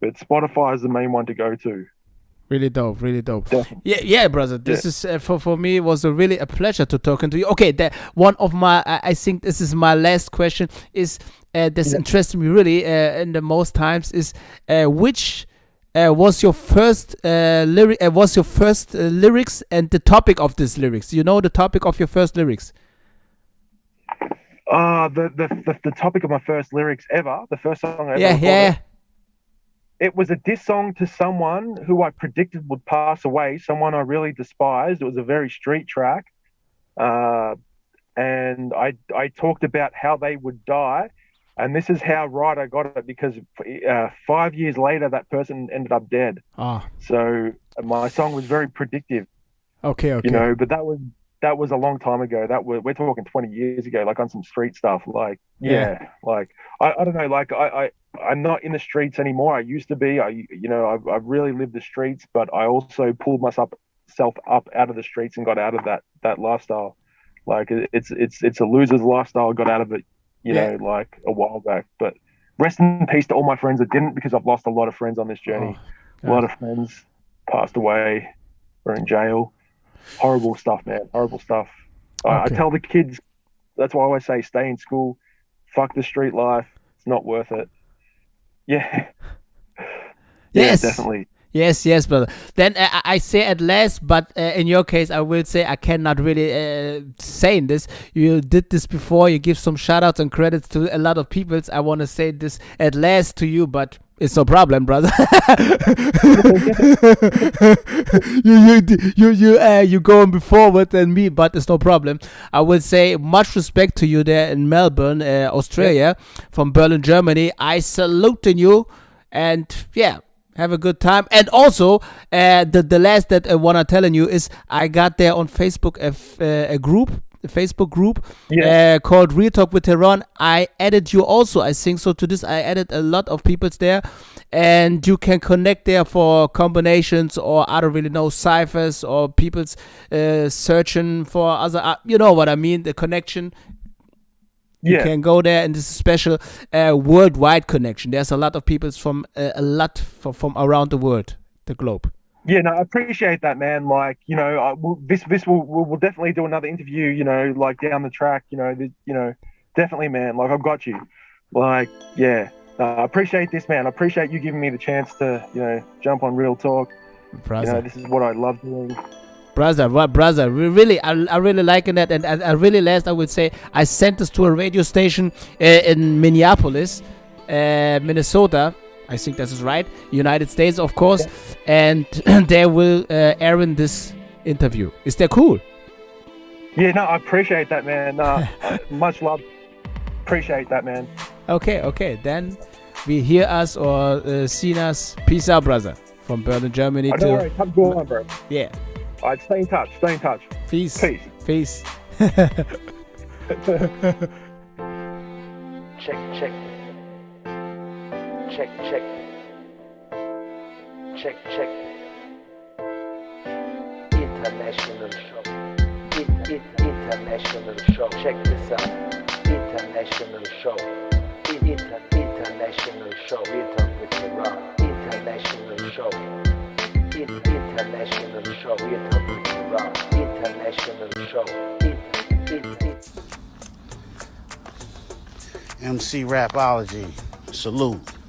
Speaker 5: but Spotify is the main one to go to.
Speaker 4: Really dope.
Speaker 5: Definitely.
Speaker 4: Yeah, brother. This is for me was really a pleasure to talking to you. Okay, one of my I think this is my last question is this interests me really in the most times is which was your first lyrics and the topic of these lyrics. You know the topic of your first lyrics?
Speaker 5: The topic of my first lyrics ever, the first song I ever recorded.
Speaker 4: Yeah.
Speaker 5: It was a diss song to someone who I predicted would pass away, someone I really despised. It was a very street track. And I talked about how they would die. And this is how right I got it, because 5 years later, that person ended up dead. So my song was very predictive.
Speaker 4: Okay.
Speaker 5: But that was a long time ago. We're talking 20 years ago, like on some street stuff. Like, like I don't know, like I'm not in the streets anymore. I used to be. I've really lived the streets, but I also pulled myself up out of the streets and got out of that lifestyle. Like it's a loser's lifestyle. I got out of it, like a while back. But rest in peace to all my friends that didn't, because I've lost a lot of friends on this journey. A lot of friends passed away or in jail. Horrible stuff, man. Horrible stuff. I tell the kids, that's why I always say stay in school. Fuck the street life. It's not worth it. Yeah.
Speaker 4: Yes.
Speaker 5: Yeah, definitely.
Speaker 4: Yes, brother. Then I say at last, but in your case, I will say I cannot really say this. You did this before. You give some shout outs and credits to a lot of people. I want to say this at last to you, but it's no problem, brother. you going before with than me, but it's no problem. I will say much respect to you there in Melbourne, Australia, from Berlin, Germany. I salute you, and have a good time. And also, the last that I wanna telling you is I got there on Facebook a Facebook group called Real Talk with Heron. I added you also, I think so, to this. I added a lot of peoples there, and you can connect there for combinations, or I don't really know, ciphers, or people's searching for other, you know what I mean, the connection. You can go there, and this is a special worldwide connection. There's a lot of people from from around the world, the globe.
Speaker 5: Yeah, no, I appreciate that, man. Like, we'll definitely do another interview, like down the track, definitely, man. Like, I've got you. Like, I appreciate this, man. I appreciate you giving me the chance to, jump on Real Talk.
Speaker 4: Brother.
Speaker 5: This is what I love doing.
Speaker 4: Brother, I really liking that, and I really I would say I sent this to a radio station in Minneapolis, Minnesota. I think that is right. United States, of course, and they will air in this interview. Is that cool?
Speaker 5: Yeah, no, I appreciate that, man. Much love. Appreciate that, man.
Speaker 4: Okay. Then we hear us or see us. Peace out, brother. From Berlin, Germany.
Speaker 5: Don't worry, come go on, bro.
Speaker 4: Yeah.
Speaker 5: All right, stay in touch.
Speaker 4: Peace.
Speaker 5: Check.
Speaker 8: International show. International show. Check this out. International show. International show. Real Talk with Heron. International show. international show. International show.
Speaker 10: MC Rapology, salute.